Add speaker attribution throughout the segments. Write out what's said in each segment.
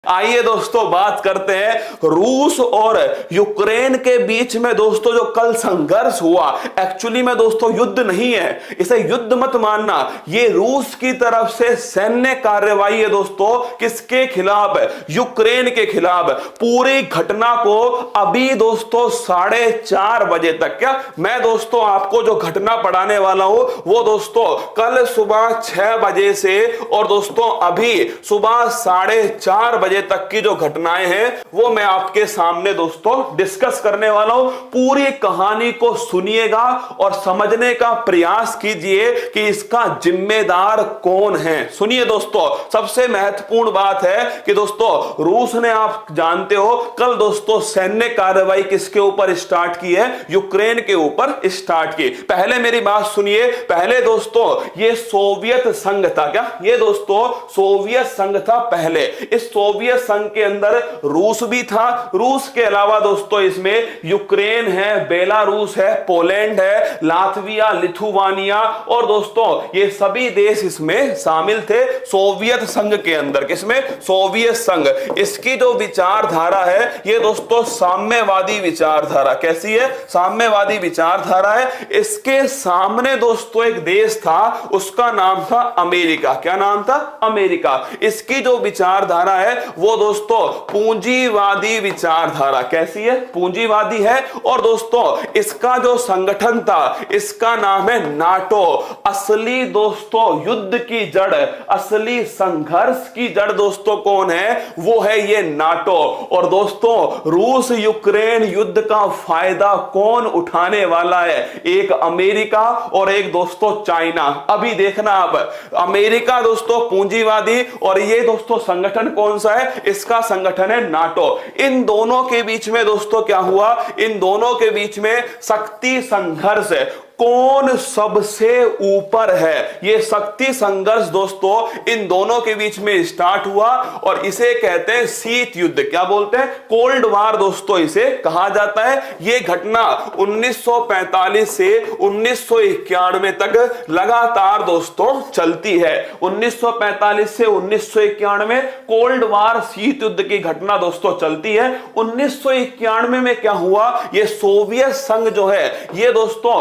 Speaker 1: आइए दोस्तों बात करते हैं रूस और यूक्रेन के बीच में दोस्तों जो कल संघर्ष हुआ, एक्चुअली में दोस्तों युद्ध नहीं है, इसे युद्ध मत मानना, ये रूस की तरफ से सैन्य कार्रवाई है दोस्तों। किसके खिलाफ? यूक्रेन के खिलाफ। पूरी घटना को अभी दोस्तों 4:30 बजे तक, क्या मैं दोस्तों आपको जो घटना पढ़ाने वाला हूं वो दोस्तों कल सुबह 6 बजे से और दोस्तों अभी सुबह 4:30 बजे तक की जो घटनाएं हैं वो मैं आपके सामने दोस्तों डिस्कस करने वाला हूं। पूरी कहानी को सुनिएगा और समझने का प्रयास कीजिए कि इसका जिम्मेदार कौन है। सुनिए दोस्तों, सबसे महत्वपूर्ण बात है कि दोस्तों रूस ने, आप जानते हो, कल दोस्तों सैन्य कार्रवाई किसके ऊपर स्टार्ट की है? यूक्रेन के ऊपर स्टार्ट की। पहले मेरी बात सुनिए, पहले दोस्तों ये सोवियत संघ था, क्या ये दोस्तों सोवियत संघ था पहले। इस सोवियत संघ के अंदर रूस भी था, रूस के अलावा दोस्तों इसमें यूक्रेन है, बेलारूस है, पोलैंड है, लातविया, लिथुआनिया और दोस्तों ये सभी देश इसमें शामिल थे सोवियत संघ के अंदर। किसमें? सोवियत संघ। इसकी जो विचारधारा है ये दोस्तों साम्यवादी विचारधारा। कैसी है? साम्यवादी विचारधारा है। इसके सामने दोस्तों एक देश था, उसका नाम था अमेरिका। क्या नाम था? अमेरिका। इसकी जो विचारधारा है वो दोस्तों पूंजीवादी विचारधारा। कैसी है? पूंजीवादी है। और दोस्तों इसका जो संगठन था इसका नाम है नाटो। असली दोस्तों युद्ध की जड़, असली संघर्ष की जड़ दोस्तों कौन है? वो है ये नाटो। और दोस्तों रूस यूक्रेन युद्ध का फायदा कौन उठाने वाला है? एक अमेरिका और एक दोस्तों चाइना। अभी देखना आप, अमेरिका दोस्तों पूंजीवादी और ये दोस्तों संगठन कौन सा है? इसका संगठन है नाटो। इन दोनों के बीच में दोस्तों क्या हुआ? इन दोनों के बीच में शक्ति संघर्ष है। कौन सबसे ऊपर है? ये शक्ति संघर्ष दोस्तों इन दोनों के बीच में स्टार्ट हुआ और इसे कहते हैं शीत युद्ध। क्या बोलते हैं? कोल्ड वार दोस्तों इसे कहा जाता है। ये घटना 1945 से 1991 तक लगातार दोस्तों चलती है। 1945 से 1991 कोल्ड वार शीत युद्ध की घटना दोस्तों चलती है। 1991 में क्या हुआ? ये सोवियत संघ जो है ये दोस्तों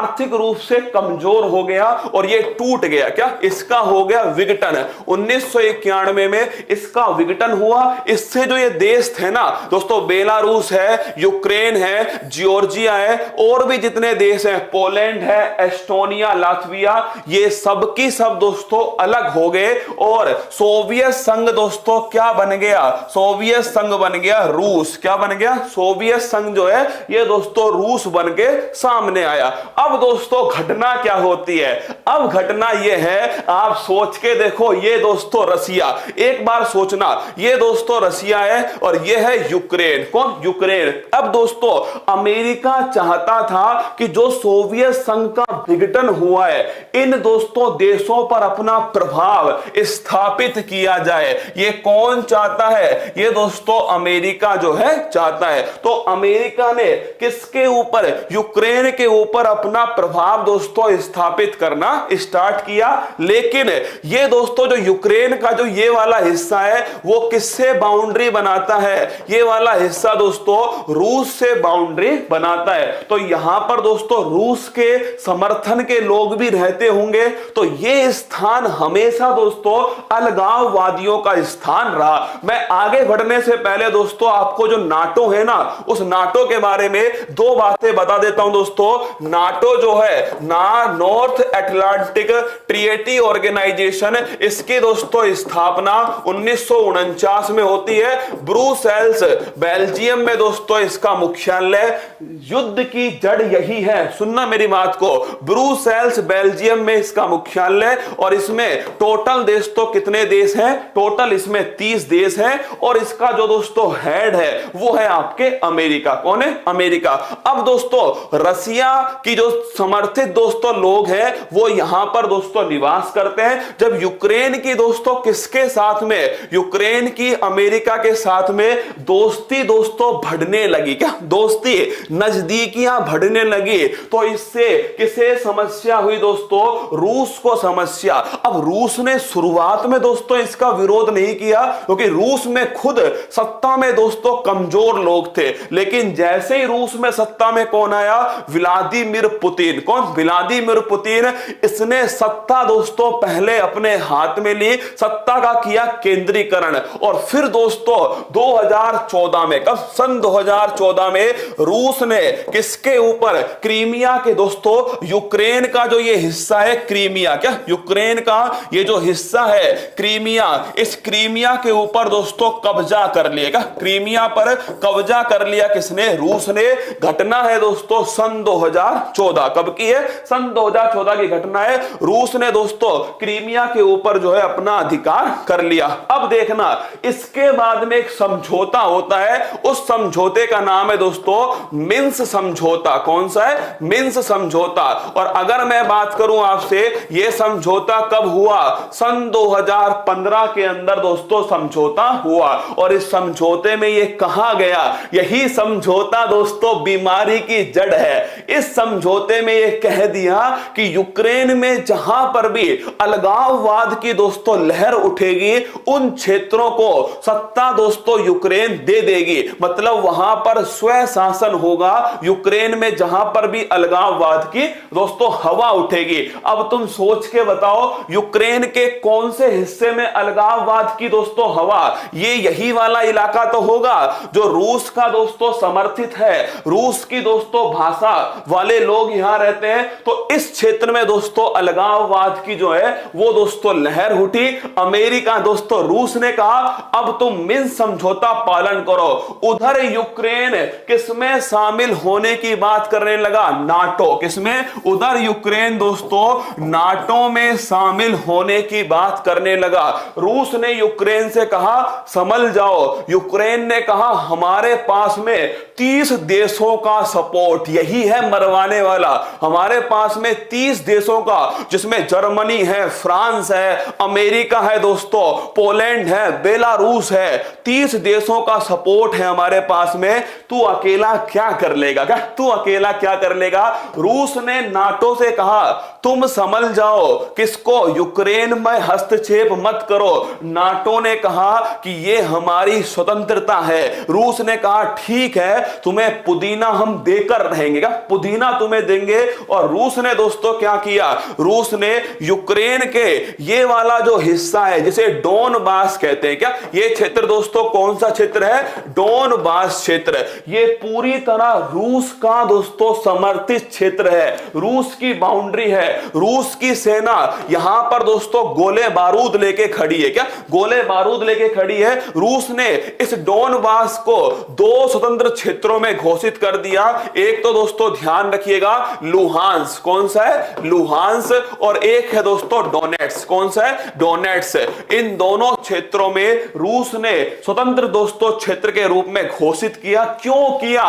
Speaker 1: आर्थिक रूप से कमजोर हो गया और ये टूट गया। क्या? इसका हो गया विघटन। 1991 में इसका विघटन हुआ। इससे जो ये देश थे ना दोस्तों, बेलारूस है, यूक्रेन है, जॉर्जिया है और भी जितने देश हैं, पोलैंड है, एस्टोनिया, लातविया, ये सब की सब दोस्तों अलग हो गए और सोवियत संघ दोस्तों क्या बन गया? सोवियत संघ बन गया रूस। क्या बन गया? सोवियत संघ जो है ये दोस्तों रूस बन के सामने आया। अब दोस्तों घटना क्या होती है? अब घटना यह है, आप सोच के देखो, ये दोस्तों रसिया, एक बार सोचना, ये दोस्तों रसिया है और ये है यूक्रेन। कौन? यूक्रेन। अब दोस्तों अमेरिका चाहता था कि जो सोवियत संघ का विघटन हुआ है इन दोस्तों देशों पर अपना प्रभाव स्थापित किया जाए। ये कौन चाहता है? ये दोस्तों अमेरिका जो है चाहता है। तो अमेरिका ने किसके ऊपर? यूक्रेन के ऊपर अपना प्रभाव दोस्तों स्थापित करना स्टार्ट किया। लेकिन ये दोस्तों जो यूक्रेन का जो ये वाला हिस्सा है वो किससे बाउंड्री बनाता है? ये वाला हिस्सा दोस्तों रूस से बाउंड्री बनाता है। तो यहां पर दोस्तों रूस के समर्थन के लोग भी रहते होंगे। तो ये स्थान हमेशा दोस्तों अलगाववादियों का स्थान रहा। मैं आगे बढ़ने से पहले दोस्तों आपको जो नाटो है ना, उस नाटो के बारे में दो बातें बता देता हूं दोस्तों। नाटो जो है नॉर्थ अटलांटिक ट्रीटी ऑर्गेनाइजेशन, इसकी दोस्तों स्थापना 1949 में होती है। ब्रुसेल्स बेल्जियम में दोस्तों इसका मुख्यालय। युद्ध की जड़ यही है, सुनना मेरी बात को, ब्रुसेल्स बेल्जियम में इसका मुख्यालय और इसमें टोटल देश तो कितने देश हैं? टोटल इसमें 30 देश हैं और इसका जो दोस्तों हेड है वो है आपके अमेरिका। कौन है? अमेरिका। अब दोस्तों रसिया की जो समर्थित दोस्तों लोग हैं वो यहां पर दोस्तों निवास करते हैं। जब यूक्रेन की दोस्तों किसके साथ में, यूक्रेन की अमेरिका के साथ में दोस्ती दोस्तों बढ़ने लगी, क्या दोस्ती नजदीकियां बढ़ने लगी, तो इससे किसे समस्या हुई दोस्तों, रूस को समस्या। अब रूस ने शुरुआत में दोस्तों इसका विरोध नहीं किया क्योंकि रूस में खुद सत्ता में दोस्तों कमजोर लोग थे, लेकिन जैसे ही रूस में सत्ता में कौन आया, व्लादिमीर पुतिन। कौन? Vladimir Putin. इसने सत्ता दोस्तों पहले अपने हाथ में ली, सत्ता का किया केंद्रीकरण, और फिर दोस्तों 2014 में, कब, सन 2014 में रूस ने किसके ऊपर, क्रीमिया के दोस्तों, यूक्रेन का जो ये हिस्सा है क्रीमिया, क्या यूक्रेन का ये जो हिस्सा है क्रीमिया, इस क्रीमिया के ऊपर दोस्तों कब्जा कर लिया। क्या क्रीमिया पर कब्जा कर लिया किसने, रूस ने। घटना है दोस्तों सन 2014, कब की है, सन 2014 की घटना है। रूस ने दोस्तों क्रीमिया के ऊपर जो है अपना अधिकार कर लिया। अब देखना इसके बाद में एक समझौता होता है, उस समझौते का नाम है दोस्तों मिन्स्क समझौता। कौन सा है? मिन्स्क समझौता। और अगर मैं बात करूं आपसे, यह समझौता कब हुआ, सन 2015 के अंदर दोस्तों समझौता हुआ, और इस समझौते में यह कहा गया, यही समझौता दोस्तों बीमारी की जड़ है। इस समझौते में यह कह दिया कि यूक्रेन में जहां पर भी अलगाववाद की दोस्तों लहर उठेगी, उन क्षेत्रों को सत्ता दोस्तों यूक्रेन दे देगी, मतलब वहां पर स्वय शासन होगा। यूक्रेन में जहां पर भी अलगाववाद की दोस्तों हवा उठेगी। अब तुम सोच के बताओ, यूक्रेन के कौन से हिस्से में अलगाववाद की दोस्तों हवा, ये यही वाला इलाका तो होगा जो रूस का दोस्तों समर्थित है, रूस की दोस्तों भाषा वाले लोग यहां रहते हैं। तो इस क्षेत्र में दोस्तों अलगाववाद की जो है वो दोस्तों लहर उठी। अमेरिका दोस्तों, रूस ने कहा अब तुम मिन्स्क समझौता पालन करो। उधर यूक्रेन किसमें शामिल होने की बात करने लगा, नाटो। किसमें? उधर यूक्रेन दोस्तों नाटो में शामिल होने की बात करने लगा। रूस ने यूक्रेन से कहा संभल जाओ, यूक्रेन ने कहा हमारे पास में 30 देशों का सपोर्ट, यही है मरवाने वाला, हमारे पास में 30 देशों का, जिसमें जर्मनी है, फ्रांस है, अमेरिका है दोस्तों, पोलैंड है, बेलारूस है, 30 देशों का सपोर्ट है हमारे पास में। तू अकेला क्या कर लेगा, क्या तू अकेला क्या कर लेगा। रूस ने नाटो से कहा तुम समझ जाओ, किसको, यूक्रेन में हस्तक्षेप मत करो। नाटो ने कहा कि यह हमारी स्वतंत्रता है। रूस ने कहा ठीक है, तुम्हें पुदीना हम देकर रहेंगे, क्या पुदीना तुम्हें देंगे। और रूस ने दोस्तों क्या किया, रूस ने यूक्रेन के ये वाला जो हिस्सा है जिसे डोनबास कहते हैं, क्या ये क्षेत्र दोस्तों कौन सा क्षेत्र है, डोनबास क्षेत्र, ये पूरी तरह रूस का दोस्तों समर्थित क्षेत्र है, रूस की बाउंड्री है। रूस की सेना यहां पर दोस्तों गोले बारूद लेके खड़ी है, क्या गोले बारूद लेके खड़ी है। रूस ने इस डोनबास को 2 स्वतंत्र क्षेत्रों में घोषित कर दिया। एक तो दोस्तों ध्यान रखिएगा लुहांस्क, कौन सा है, लुहांस्क, और एक है दोस्तों डोनेट्स्क, कौन सा है, डोनेट्स्क। इन दोनों क्षेत्रों में रूस ने स्वतंत्र दोस्तों क्षेत्र के रूप में घोषित किया। क्यों किया,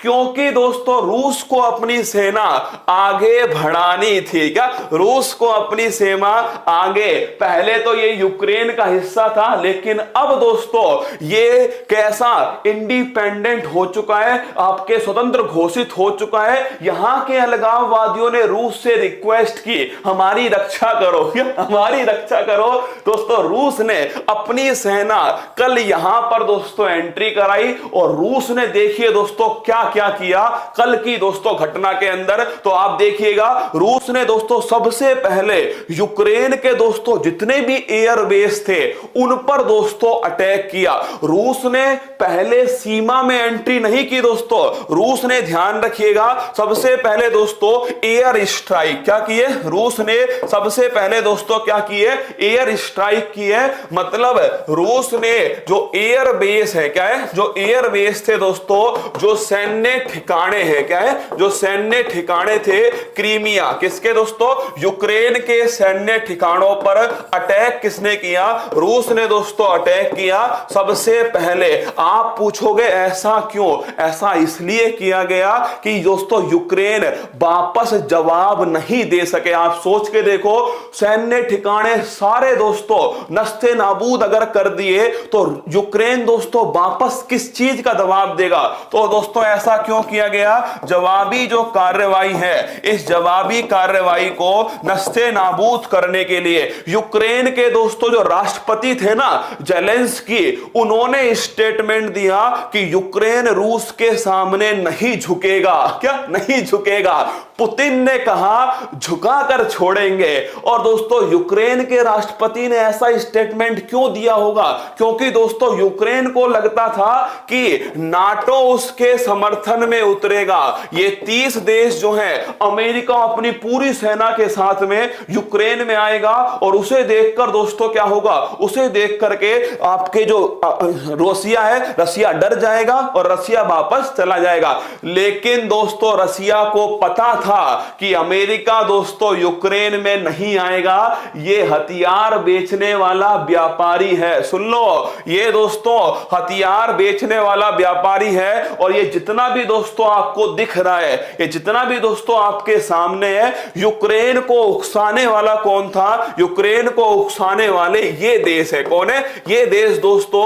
Speaker 1: क्योंकि दोस्तों रूस को अपनी सेना आगे बढ़ानी थी, क्या रूस को अपनी सेना आगे, पहले तो ये यूक्रेन का हिस्सा था, लेकिन अब दोस्तों ये कैसा इंडिपेंडेंट हो चुका है, आपके स्वतंत्र घोषित हो चुका है। यहां के अलगाववादियों ने रूस से रिक्वेस्ट की हमारी रक्षा करो, हमारी रक्षा करो। दोस्तों रूस ने अपनी सेना कल यहां पर दोस्तों एंट्री कराई, और रूस ने देखिए दोस्तों क्या क्या किया कल की दोस्तों घटना के अंदर। तो आप देखिएगा रूस ने दोस्तों सबसे पहले यूक्रेन के दोस्तों जितने भी एयरबेस थे उन पर दोस्तों अटैक किया। रूस ने पहले सीमा में एंट्री नहीं की दोस्तों, रूस ने ध्यान रखिएगा सबसे पहले दोस्तों एयर स्ट्राइक क्या किए, रूस ने सबसे पहले दोस्तों क्या किए, एयर स्ट्राइक किए। मतलब रूस ने जो एयर बेस है, क्या है, जो एयर बेस थे दोस्तों, जो सैन्य सैन्य ठिकाने हैं, क्या है, जो सैन्य ठिकाने थे क्रीमिया, किसके दोस्तों, यूक्रेन के सैन्य ठिकानों पर अटैक किसने किया, रूस ने दोस्तों अटैक किया सबसे पहले। आप पूछोगे ऐसा क्यों, ऐसा इसलिए किया गया कि दोस्तों यूक्रेन वापस जवाब नहीं दे सके। आप सोच के देखो, सैन्य ठिकाने सारे दोस्तों नस्ते नाबूद अगर कर दिए तो यूक्रेन दोस्तों वापस किस चीज का जवाब देगा। तो दोस्तों ऐसा क्यों किया गया, जवाबी जो कार्रवाई है, इस जवाबी कार्रवाई को नस्ते नाबूद करने के लिए यूक्रेन के दोस्तों जो राष्ट्रपति थे ना जेलेंस्की, उन्होंने स्टेटमेंट दिया कि यूक्रेन रूस के सामने नहीं झुकेगा, क्या नहीं झुकेगा। पुतिन ने कहा झुकाकर छोड़ेंगे। और दोस्तों यूक्रेन के राष्ट्रपति ने ऐसा स्टेटमेंट क्यों दिया होगा, क्योंकि दोस्तों यूक्रेन को लगता था कि नाटो उसके समर्थन में उतरेगा। ये 30 देश जो हैं, अमेरिका अपनी पूरी सेना के साथ में यूक्रेन में आएगा और उसे देखकर दोस्तों क्या होगा, उसे देख करके आपके जो रूसिया है, रसिया डर जाएगा और रसिया वापस चला जाएगा। लेकिन दोस्तों रसिया को पता था कि अमेरिका दोस्तों यूक्रेन में नहीं आएगा, ये हथियार बेचने वाला व्यापारी है। सुन लो, ये दोस्तों हथियार बेचने वाला व्यापारी है। और ये जितना भी दोस्तों आपको दिख रहा है, ये जितना भी दोस्तों आपके सामने है, यूक्रेन को उकसाने वाला कौन था, यूक्रेन को उकसाने वाले ये देश है। कौन है ये देश दोस्तों,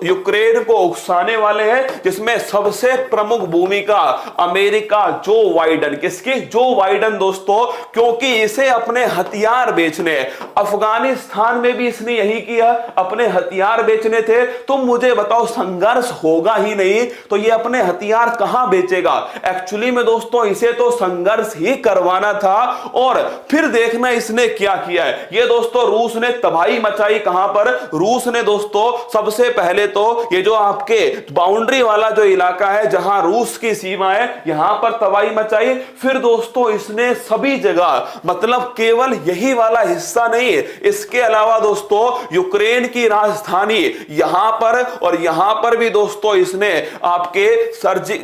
Speaker 1: यूक्रेन को उकसाने वाले हैं, जिसमें सबसे प्रमुख भूमिका अमेरिका, जो बाइडेन, किसकी, जो बाइडेन दोस्तों, क्योंकि इसे अपने हथियार बेचने, अफगानिस्तान में भी इसने यही किया, अपने हथियार बेचने थे। तुम मुझे बताओ, संघर्ष होगा ही नहीं तो ये अपने हथियार कहां बेचेगा। एक्चुअली में दोस्तों इसे तो संघर्ष ही करवाना था। और फिर देखना इसने क्या किया है। ये दोस्तों रूस ने तबाही मचाई, कहां पर, रूस ने दोस्तों सबसे पहले तो ये जो आपके बाउंड्री वाला जो इलाका है जहां रूस की सीमा है, यहां पर तबाही मचाई। फिर दोस्तों इसने सभी जगह, मतलब केवल यही वाला हिस्सा नहीं, इसके अलावा दोस्तों यूक्रेन की राजधानी यहां पर और यहां पर भी दोस्तों इसने आपके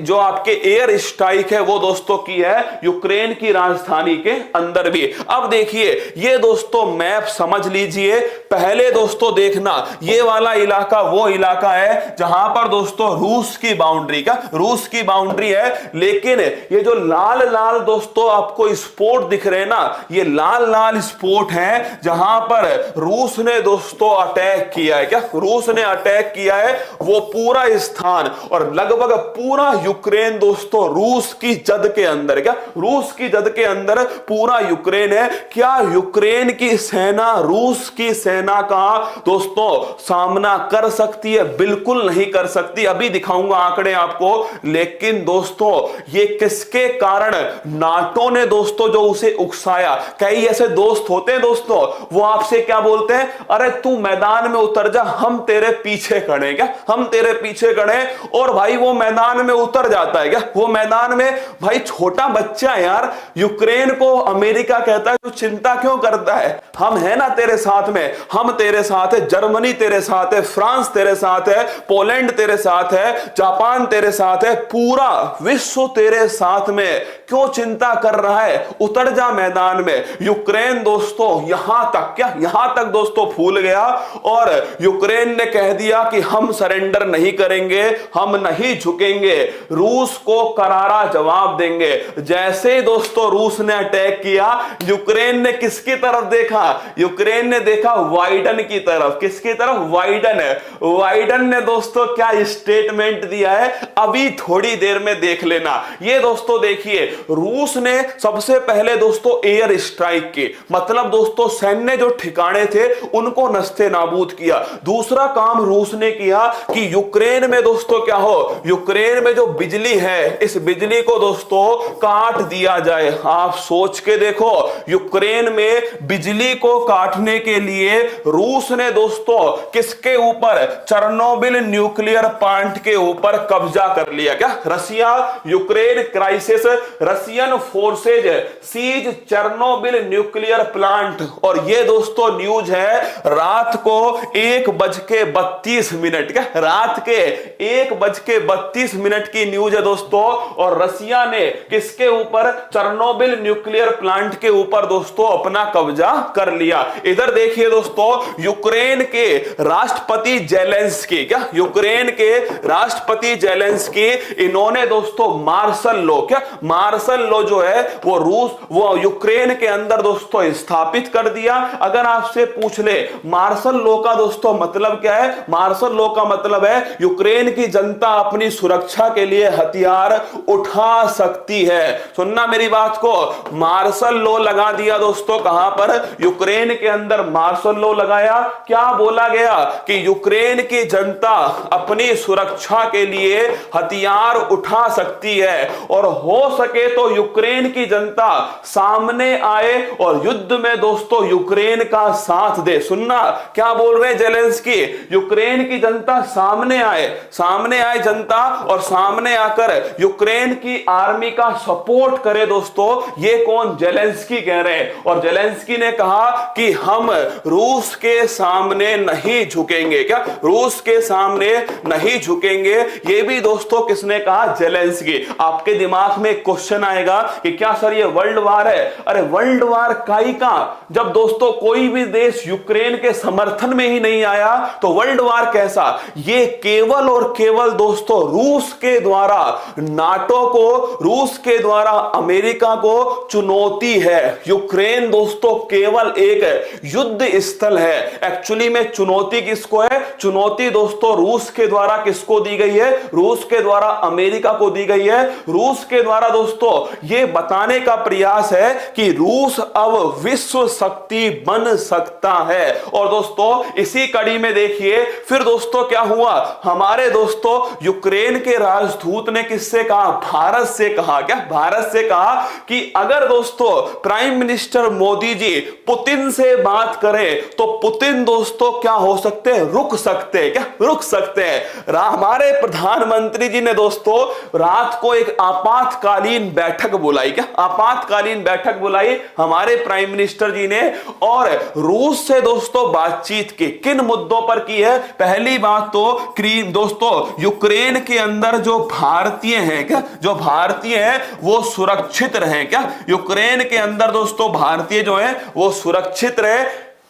Speaker 1: जो आपके एयर स्ट्राइक है वो दोस्तों की है यूक्रेन की राजधानी के अंदर भी। अब देखिए ये दोस्तों मैप समझ लीजिए। पहले दोस्तों देखना, ये वाला इलाका वो इलाका है जहां पर दोस्तों रूस की बाउंड्री का, रूस की बाउंड्री है। लेकिन ये जो लाल लाल दोस्तों आपको स्पॉट दिख रहे हैं ना, ये लाल लाल स्पॉट हैं जहां पर रूस ने दोस्तों अटैक किया है। क्या रूस ने अटैक किया है, वो पूरा स्थान और लगभग पूरा यूक्रेन दोस्तों रूस की जद के अंदर, क्या रूस की जद के अंदर पूरा यूक्रेन है। क्या यूक्रेन की सेना रूस की सेना का दोस्तों सामना कर सकती है? बिल्कुल नहीं कर सकती। अभी दिखाऊंगा आंकड़े आपको। लेकिन दोस्तों ये किसके कारण, नाटो ने दोस्तों जो उसे उकसाया। कई ऐसे दोस्त होते हैं दोस्तों, वो आपसे क्या बोलते हैं, अरे तू मैदान में उतर जा, हम तेरे पीछे खड़े, क्या हम तेरे पीछे खड़े। और भाई वो मैदान में उतर जाता है, क्या वो मैदान में, भाई छोटा बच्चा यार, यूक्रेन को अमेरिका कहता है तू चिंता क्यों करता है, हम है ना तेरे साथ में, हम तेरे साथ है, जर्मनी तेरे साथ है, फ्रांस तेरे साथ है, पोलैंड तेरे साथ है, जापान तेरे साथ है, पूरा विश्व तेरे साथ में, क्यों चिंता कर रहा है, उतर जा मैदान में। यूक्रेन दोस्तों यहां तक, क्या यहां तक दोस्तों फूल गया और यूक्रेन ने कह दिया कि हम सरेंडर नहीं करेंगे, हम नहीं झुकेंगे, रूस को करारा जवाब देंगे। जैसे दोस्तों रूस ने अटैक किया, यूक्रेन ने किसकी तरफ देखा, यूक्रेन ने देखा बाइडेन की तरफ। किसकी तरफ, बाइडेन है। बाइडेन ने दोस्तों क्या स्टेटमेंट दिया है, अभी थोड़ी देर में देख लेना। ये दोस्तों देखिए, रूस ने सबसे पहले दोस्तों एयर स्ट्राइक की, मतलब दोस्तों सैन्य जो ठिकाने थे उनको नस्ते नाबूद किया। दूसरा काम रूस ने किया कि यूक्रेन में दोस्तों क्या हो, यूक्रेन में जो बिजली है, इस बिजली को दोस्तों काट दिया जाए। आप सोच के देखो, यूक्रेन में बिजली को काटने के लिए रूस ने दोस्तों किसके ऊपर, चेर्नोबिल न्यूक्लियर प्लांट के ऊपर कब्जा कर लिया। क्या Russia, Ukraine crisis, Russian forces seize Chernobyl nuclear plant. और ये दोस्तों न्यूज है रात को 1:32, क्या रात के 1:32 की न्यूज है दोस्तों। और रसिया ने किसके ऊपर? चेर्नोबिल न्यूक्लियर प्लांट के ऊपर दोस्तों अपना कब्जा कर लिया। इधर देखिए दोस्तों, यूक्रेन के राष्ट्रपति जेलेंस्की, क्या यूक्रेन के राष्ट्रपति जेलेंस्की, इन्होंने दोस्तों मार्शल लॉ, क्या मार्शल लॉ जो है वो यूक्रेन के अंदर दोस्तों स्थापित कर दिया। अगर आपसे पूछ ले मार्शल लॉ का दोस्तों मतलब क्या है? मार्शल लॉ का मतलब है यूक्रेन की जनता अपनी सुरक्षा के लिए हथियार उठा सकती है। सुनना मेरी बात को, मार्शल लॉ लगा दिया दोस्तों। कहां पर? यूक्रेन के अंदर मार्शल लॉ लगाया। क्या बोला गया? कि यूक्रेन की जनता अपनी सुरक्षा के लिए हथियार उठा सकती है और हो सके तो यूक्रेन की जनता सामने आए और युद्ध में दोस्तों यूक्रेन का साथ दे। सुनना क्या बोल रहे हैं जेलेंस्की? यूक्रेन की जनता सामने आए जनता और सामने आकर यूक्रेन की आर्मी का सपोर्ट करे दोस्तों। ये कौन? जेलेंस्की कह रहे हैं। और जेलेंस्की ने कहा कि हम रूस के सामने नहीं झुकेंगे। क्या? रूस के सामने नहीं झुकेंगे। ये भी दोस्तों किसने कहा? जेलेंस्की। आपके दिमाग में क्वेश्चन आएगा कि क्या सर ये वर्ल्ड वार है? अरे वर्ल्ड वार काई का, जब दोस्तों कोई भी देश यूक्रेन के समर्थन में ही नहीं आया तो वर्ल्ड वार कैसा? ये केवल और केवल दोस्तों रूस के द्वारा नाटो को, रूस के द्वारा अमेरिका को चुनौती है। यूक्रेन दोस्तों केवल एक युद्ध स्थल है। एक्चुअली में चुनौती किसको है? चुनौती दोस्तों रूस के द्वारा किसको दी गई है? रूस के द्वारा अमेरिका को दी गई है। रूस के द्वारा दोस्तों यह बताने का प्रयास है कि रूस अब विश्व शक्ति बन सकता है। और दोस्तों इसी कड़ी में देखिए फिर दोस्तों क्या हुआ? हमारे दोस्तों यूक्रेन के राजदूत ने किससे कहा? भारत से कहा। क्या? भारत से कहा कि अगर दोस्तों prime minister Modi ji Putin से बात करें तो पुतिन दोस्तों क्या हो सकते हैं? रुक सकते हैं। क्या? रुक सकते हैं। हमारे प्रधानमंत्री जी ने दोस्तों रात को एक आपातकालीन बैठक बुलाई। क्या? आपातकालीन बैठक बुलाई हमारे प्राइम मिनिस्टर जी ने और रूस से दोस्तों बातचीत की। किन मुद्दों पर की है? पहली बात तो दोस्तों यूक्रेन के अंदर जो भारतीय हैं, क्या जो भारतीय हैं वो सुरक्षित रहें। क्या? यूक्रेन के अंदर दोस्तों भारतीय जो हैं वो सुरक्षित रहे।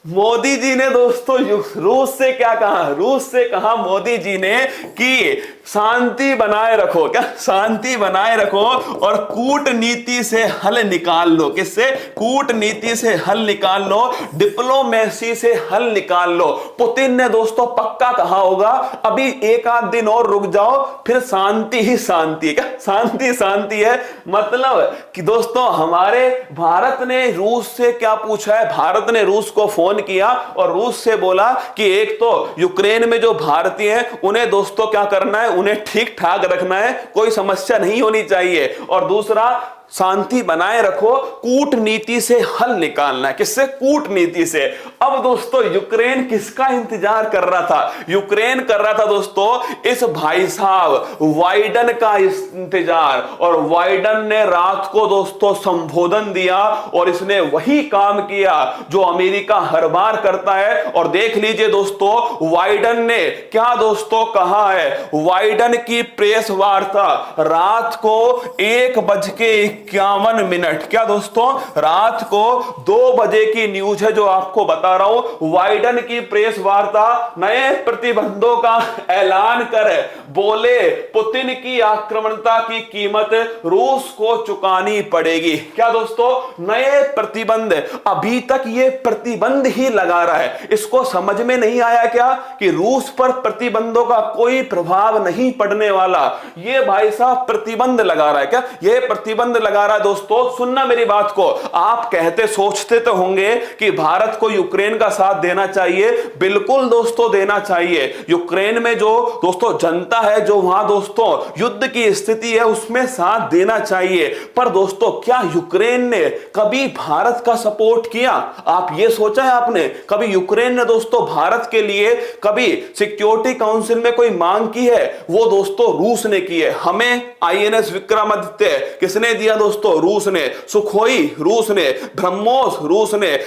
Speaker 1: मोदी जी ने दोस्तों रूस से क्या कहा? रूस से कहा मोदी जी ने कि शांति बनाए रखो। क्या? शांति बनाए रखो और कूटनीति से हल निकाल लो। किससे? कूटनीति से हल निकाल लो, डिप्लोमेसी से हल निकाल लो। पुतिन ने दोस्तों पक्का कहा होगा अभी एक आध दिन और रुक जाओ फिर शांति ही शांति। क्या? शांति शांति है। मतलब कि दोस्तों हमारे भारत ने रूस से क्या पूछा है? भारत ने रूस को फोन किया और रूस से बोला कि एक तो यूक्रेन में जो भारतीय हैं उन्हें दोस्तों क्या करना है? उन्हें ठीक ठाक रखना है, कोई समस्या नहीं होनी चाहिए। और दूसरा शांति बनाए रखो, कूटनीति से हल निकालना है। किससे? कूटनीति से। अब दोस्तों यूक्रेन किसका इंतजार कर रहा था? यूक्रेन कर रहा था दोस्तों इस भाई साहब वाइडन का इंतजार। और वाइडन ने रात को दोस्तों संबोधन दिया और इसने वही काम किया जो अमेरिका हर बार करता है। और देख लीजिए दोस्तों वाइडन ने क्या दोस्तों कहा है। वाइडन की प्रेस वार्ता रात को 1:51। क्या दोस्तों? रात को 2 बजे की न्यूज है जो आपको बता रहा हूं। वाइडन की प्रेस वार्ता नए प्रतिबंधों का ऐलान कर बोले पुतिन की आक्रामकता की कीमत रूस को चुकानी पड़ेगी। क्या दोस्तों? नए प्रतिबंध। अभी तक ये प्रतिबंध ही लगा रहा है। इसको समझ में नहीं आया क्या कि रूस पर प्रतिबंधों का कोई प्रभाव नहीं पड़ने वाला? ये भाई साहब प्रतिबंध लगा रहा है। क्या ये प्रतिबंध लगा रहा है? दोस्तों सुनना मेरी बात को, आप कहते सोचते तो होंगे कि भारत को यूक्रेन का साथ देना चाहिए। बिल्कुल दोस्तों देना चाहिए। यूक्रेन में जो दोस्तों जनता है, जो वहां दोस्तों युद्ध की स्थिति है, उसमें साथ देना चाहिए। पर दोस्तों क्या यूक्रेन ने कभी भारत का सपोर्ट किया? आप ये सोचा है आपने? कभी यूक्रेन ने दोस्तों भारत के लिए कभी सिक्योरिटी काउंसिल में कोई मांग की है? वो दोस्तों रूस ने की है। हमें INS विक्रमादित्य किसने दिया दोस्तों रूस ने, सुखोई रूस ने, ब्रह्मोस रूस ने।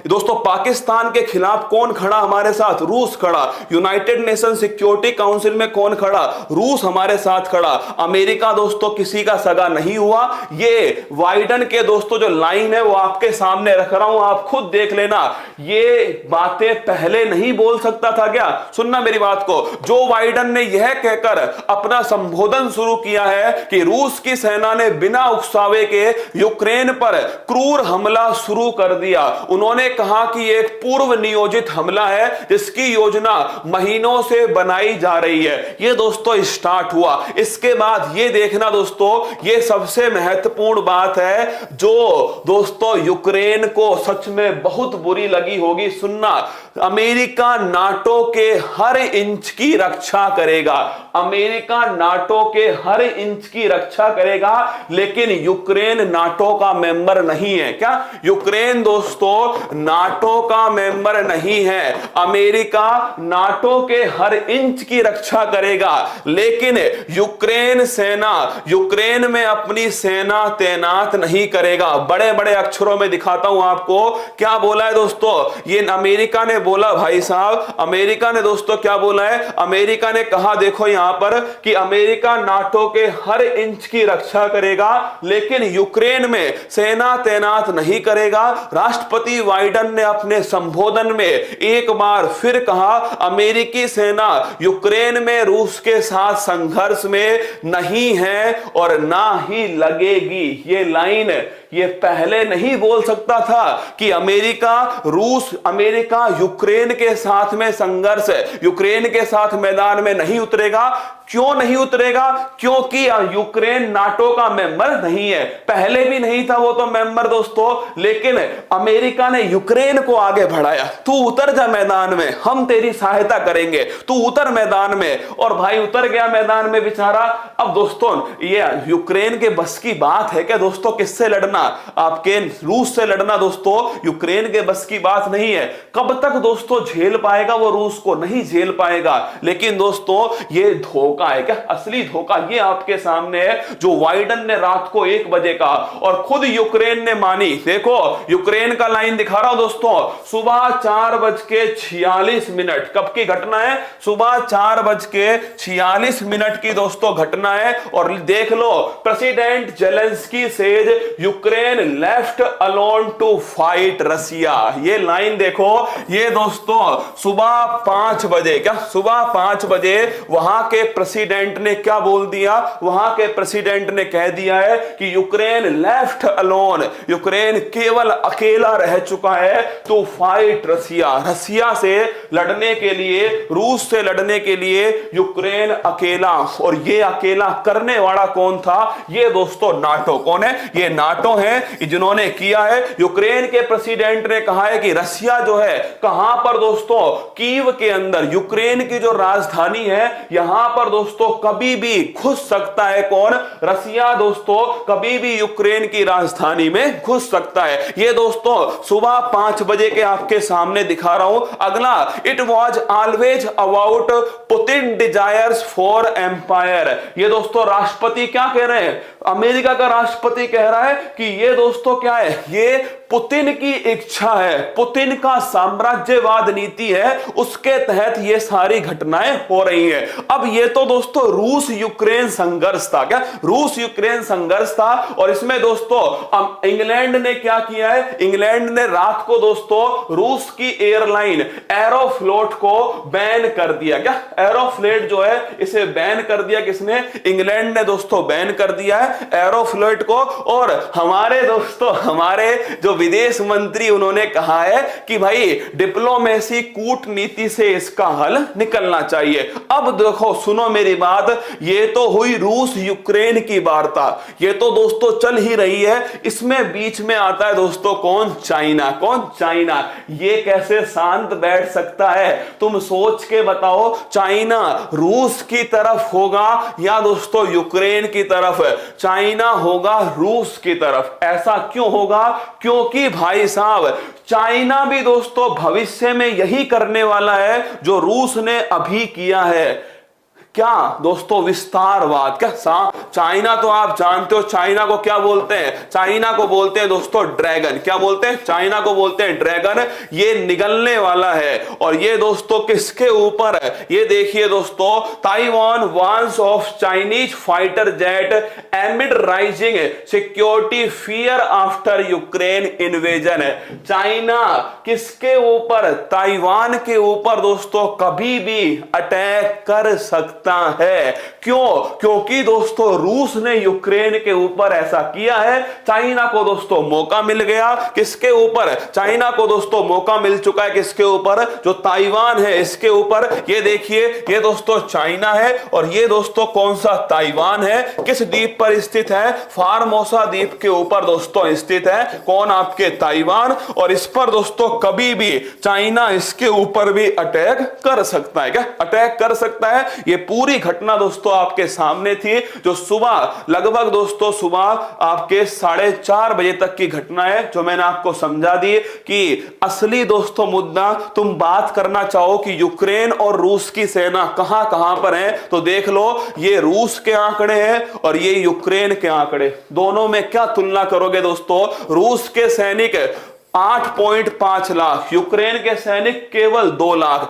Speaker 1: दोस्तों पाकिस्तान के खिलाफ कौन खड़ा हमारे साथ? रूस खड़ा। यूनाइटेड नेशन सिक्योरिटी काउंसिल में कौन खड़ा? रूस हमारे साथ खड़ा। अमेरिका दोस्तों किसी का सगा नहीं हुआ। ये बाइडेन के दोस्तों जो लाइन है वो आपके सामने रख रहा हूं, आप खुद देख लेना। ये बातें पहले नहीं बोल सकता था क्या? सुनना मेरी बात को। जो बाइडेन ने यह कहकर अपना संबोधन शुरू किया है कि रूस की सेना ने बिना उकसावे के यूक्रेन पर क्रूर हमला शुरू कर दिया। उन्होंने कहा कि एक पूर्व नियोजित हमला है जिसकी योजना महीनों से बनाई जा रही है। यह दोस्तों स्टार्ट हुआ। इसके बाद यह देखना दोस्तों, यह सबसे महत्वपूर्ण बात है जो दोस्तों यूक्रेन को सच में बहुत बुरी लगी होगी। सुनना, अमेरिका नाटो के हर इंच की रक्षा करेगा। अमेरिका नाटो के हर इंच की रक्षा करेगा, लेकिन यूक्रेन नाटो का मेंबर नहीं है। क्या? यूक्रेन दोस्तों नाटो का मेंबर नहीं है। अमेरिका नाटो के हर इंच की रक्षा करेगा, लेकिन यूक्रेन सेना यूक्रेन में अपनी सेना तैनात नहीं करेगा। बड़े बड़े अक्षरों में दिखाता हूं आपको क्या बोला है दोस्तों। ये अमेरिका ने बोला, भाई साहब, अमेरिका ने दोस्तों क्या बोला है? अमेरिका ने कहा, देखो यहां पर कि अमेरिका नाटो के हर इंच की रक्षा करेगा, लेकिन यूक्रेन में सेना तैनात नहीं करेगा। राष्ट्रपति बाइडेन ने अपने संबोधन में एक बार फिर कहा, अमेरिकी सेना यूक्रेन में रूस के साथ संघर्ष में नहीं है और ना ही लगेगी। ये लाइन ये पहले नहीं बोल सकता था कि अमेरिका यूक्रेन के साथ में संघर्ष, यूक्रेन के साथ मैदान में नहीं उतरेगा। क्यों नहीं उतरेगा? क्योंकि यूक्रेन नाटो का मेंबर नहीं है। पहले भी नहीं था वो तो मेंबर दोस्तों, लेकिन अमेरिका ने यूक्रेन को आगे बढ़ाया। तू उतर जा मैदान में, हम तेरी सहायता करेंगे, तू उतर मैदान में। और भाई उतर गया मैदान में बेचारा। अब दोस्तों ये यूक्रेन के बस की बात है क्या दोस्तों? किससे लड़ना? आपके रूस से लड़ना दोस्तों यूक्रेन के बस की बात नहीं है। कब तक दोस्तों झेल पाएगा वो? रूस को नहीं झेल पाएगा। लेकिन दोस्तों ये धोखा है क्या? असली धोखा ये आपके सामने है, जो बाइडेन ने रात को 1 बजे का और खुद यूक्रेन ने मानी। देखो यूक्रेन का लाइन दिखा रहा हूं दोस्तों, सुबह 4:46। कब की घटना है? सुबह 4:46 की दोस्तों घटना है। और देख लो, president Zelensky says Ukraine left alone to fight Russia. ये लाइन देखो, ये दोस्तों सुबह 5 बजे, क्या सुबह 5 बजे वहां के प्रेसिडेंट ने क्या बोल दिया? वहां के प्रेसिडेंट ने कह दिया है कि यूक्रेन लेफ्ट अलोन, यूक्रेन केवल अकेला रह चुका है टू फाइट रसिया। रसिया से लड़ने के लिए, रूस से लड़ने के लिए यूक्रेन अकेला। और ये अकेला करने वाला कौन था? ये दोस्तों नाटो। कौन है? ये नाटो है जिन्होंने किया है। यूक्रेन के प्रेसिडेंट ने कहा है कि रसिया जो है कहां पर दोस्तों? कीव के अंदर, यूक्रेन की जो राजधानी है, यहां पर दोस्तों कभी भी घुस सकता है। कौन? रसिया दोस्तों कभी भी यूक्रेन की राजधानी में घुस सकता है। ये दोस्तों सुबह 5 बजे के आपके सामने दिखा रहा हूं। अगला, it was always about Putin desires for empire. ये दोस्तों राष्ट्रपति क्या कह रहे हैं? अमेरिका का राष्ट्रपति कह रहा है कि ये दोस्तों क्या है? ये पुतिन की इच्छा है, पुतिन का साम्राज्यवाद नीति है, उसके तहत ये सारी घटनाएं हो रही हैं। अब ये तो दोस्तों रूस यूक्रेन संघर्ष था। क्या? रूस यूक्रेन संघर्ष था। और इसमें दोस्तों इंग्लैंड ने क्या किया है? इंग्लैंड ने रात को दोस्तों रूस की एयरलाइन एरोफ्लोट को बैन कर दिया। क्या? एरोफ्लोट जो है इसे बैन कर दिया। किसने? इंग्लैंड ने दोस्तों बैन कर दिया है एरोफ्लोट को। और हमारे दोस्तों, हमारे जो विदेश मंत्री, उन्होंने कहा है कि भाई डिप्लोमेसी, कूटनीति से इसका हल निकलना चाहिए। अब देखो सुनो मेरी बात, ये तो हुई रूस यूक्रेन की वार्ता, ये तो दोस्तों चल ही रही है। इसमें बीच में आता है दोस्तों कौन? चाइना। कौन? चाइना। ये कैसे शांत बैठ सकता है? तुम सोच के बताओ, चाइना रूस की तरफ होगा या दोस्तों यूक्रेन की तरफ? चाइना होगा रूस की तरफ। ऐसा क्यों होगा? क्योंकि भाई साहब चाइना भी दोस्तों भविष्य में यही करने वाला है जो रूस ने अभी किया है। क्या दोस्तों, विस्तारवाद। क्या चाइना तो आप जानते हो, चाइना को क्या बोलते हैं? चाइना को बोलते हैं दोस्तों ड्रैगन। क्या बोलते हैं? चाइना को बोलते हैं ड्रैगन। ये निगलने वाला है। और ये दोस्तों किसके ऊपर है? ये देखिए दोस्तों, Taiwan warns of Chinese fighter jet एमिड rising security fear after Ukraine invasion. China किसके ऊपर? ताइवान के ऊपर दोस्तों कभी भी अटैक कर सकता है। क्यों? क्योंकि दोस्तों रूस ने यूक्रेन के ऊपर ऐसा किया है। चाइना को दोस्तों मौका मिल गया। किसके ऊपर? चाइना को दोस्तों मौका मिल चुका है। किसके ऊपर? जो ताइवान है इसके ऊपर। ये देखिए, ये दोस्तों चाइना है और ये दोस्तों कौन सा? ताइवान है। किस द्वीप पर स्थित है? फार्मोसा द्वीप के ऊपर दोस्तों स्थित है। कौन? आपके ताइवान। और इस पर दोस्तों कभी भी चाइना इसके ऊपर भी अटैक कर सकता है। क्या अटैक कर सकता है? ये पूरी घटना दोस्तों आपके सामने थी, जो सुबह लगभग दोस्तों सुबह आपके 4:30 बजे तक की घटना है, जो मैंने आपको समझा दी कि असली दोस्तों मुद्दा तुम बात करना चाहो कि यूक्रेन और रूस की सेना कहां कहां पर है, तो देख लो, ये रूस के आंकड़े हैं और ये यूक्रेन के आंकड़े। दोनों में क्या तुलना करोगे दोस्तों? रूस के सैनिक 8.5 लाख, यूक्रेन के सैनिक केवल 2 लाख।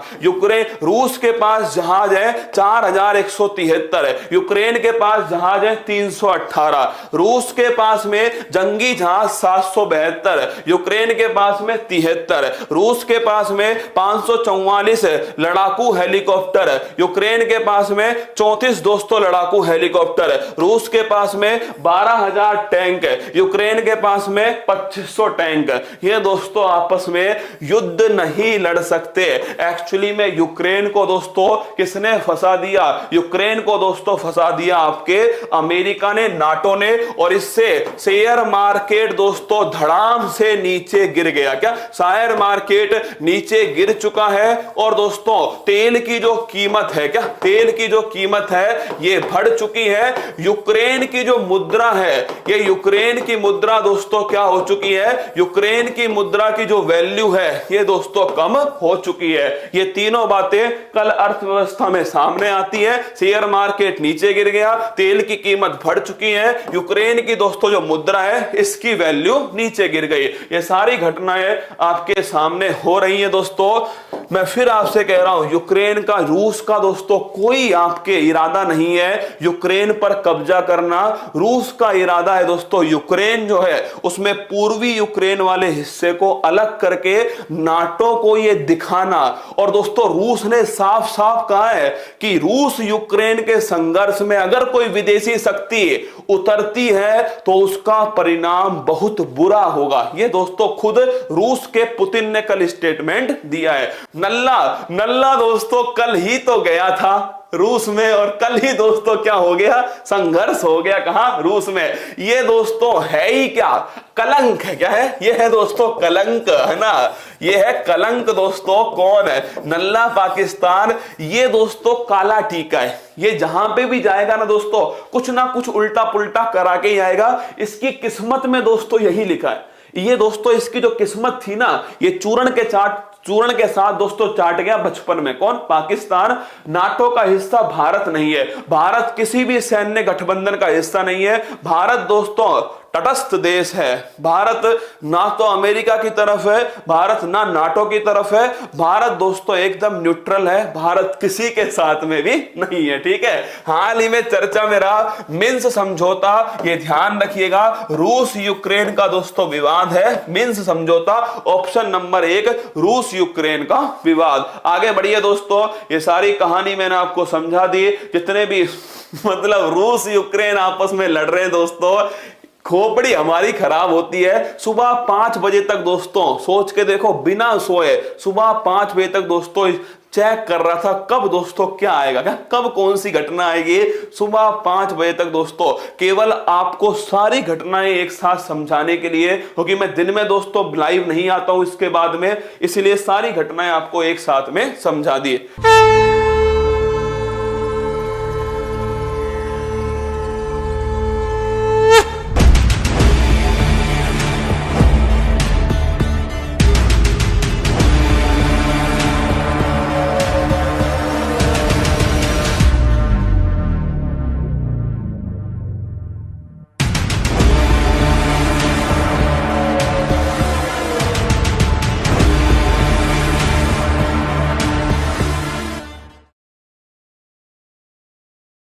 Speaker 1: रूस के पास जहाज है 4173, यूक्रेन के पास जहाज है 318। रूस के पास में जंगी जहाज 772, यूक्रेन के पास में 73। रूस के पास में 544 लड़ाकू हेलीकॉप्टर, यूक्रेन के पास में 34 दोस्तों लड़ाकू हेलीकॉप्टर। रूस के पास में 12,000 टैंक, यूक्रेन के पास में 2500 टैंक। ये दोस्तों आपस में युद्ध नहीं लड़ सकते। एक्चुअली में यूक्रेन को दोस्तों किसने फंसा दिया? यूक्रेन को दोस्तों फंसा दिया आपके अमेरिका ने, नाटो ने। और इससे शेयर मार्केट दोस्तों धड़ाम से नीचे गिर गया। क्या शेयर मार्केट नीचे गिर चुका है? और दोस्तों तेल की जो कीमत है, क्या तेल की जो कीमत है ये बढ़ चुकी है। यूक्रेन की जो मुद्रा है, ये यूक्रेन की मुद्रा दोस्तों क्या हो चुकी है? यूक्रेन की मुद्रा की जो वैल्यू है ये दोस्तों कम हो चुकी है। ये तीनों बातें कल अर्थव्यवस्था में सामने आती है। शेयर मार्केट नीचे गिर गया, तेल की कीमत बढ़ चुकी है, यूक्रेन की दोस्तों जो मुद्रा है इसकी वैल्यू नीचे गिर गई। ये सारी घटनाएं आपके सामने हो रही है दोस्तों। मैं फिर आपसे कह रहा हूं, यूक्रेन का, रूस का दोस्तों कोई आपके इरादा नहीं है यूक्रेन पर कब्जा करना। रूस का इरादा है दोस्तों यूक्रेन जो है उसमें पूर्वी यूक्रेन वाले हिस्से को अलग करके नाटो को यह दिखाना। और दोस्तों रूस ने साफ साफ कहा है कि रूस यूक्रेन के संघर्ष में अगर कोई विदेशी शक्ति उतरती है तो उसका परिणाम बहुत बुरा होगा। यह दोस्तों खुद रूस के पुतिन ने कल स्टेटमेंट दिया है। नल्ला दोस्तों कल ही तो गया था रूस में और कल ही दोस्तों क्या हो गया? संघर्ष हो गया। कहां? रूस में। ये दोस्तों है ही क्या? कलंक है। क्या है? ये है दोस्तों कलंक, है ना? ये है कलंक दोस्तों। कौन है? नल्ला पाकिस्तान। ये दोस्तों काला टीका है। ये जहां पे भी जाएगा ना दोस्तों कुछ ना कुछ उल्टा पुल्टा करा के ही आएगा। इसकी किस्मत में दोस्तों यही लिखा है। ये दोस्तों इसकी जो किस्मत थी ना, ये चूर्ण के साथ दोस्तों चाट गया बचपन में। कौन? पाकिस्तान। नाटो का हिस्सा भारत नहीं है। भारत किसी भी सैन्य गठबंधन का हिस्सा नहीं है। भारत दोस्तों तटस्थ देश है। भारत ना तो अमेरिका की तरफ है, भारत ना नाटो की तरफ है। भारत दोस्तों एकदम न्यूट्रल है। भारत किसी के साथ में भी नहीं है। ठीक है। हाल ही में चर्चा में रहा मिन्स समझौता। ये ध्यान रखिएगा, रूस यूक्रेन का दोस्तों विवाद है। मिन्स समझौता ऑप्शन नंबर 1, रूस यूक्रेन का विवाद। आगे बढ़िए दोस्तों, ये सारी कहानी मैंने आपको समझा दी। जितने भी मतलब रूस यूक्रेन आपस में लड़ रहे हैं दोस्तों, खोपड़ी हमारी खराब होती है। सुबह 5 बजे तक दोस्तों सोच के देखो, बिना सोए सुबह 5 बजे तक दोस्तों चेक कर रहा था कब दोस्तों क्या आएगा, क्या कब कौन सी घटना आएगी। सुबह 5 बजे तक दोस्तों केवल आपको सारी घटनाएं एक साथ समझाने के लिए, क्योंकि मैं दिन में दोस्तों लाइव नहीं आता हूं इसके बाद में, इसलिए सारी घटनाएं आपको एक साथ में समझा दी।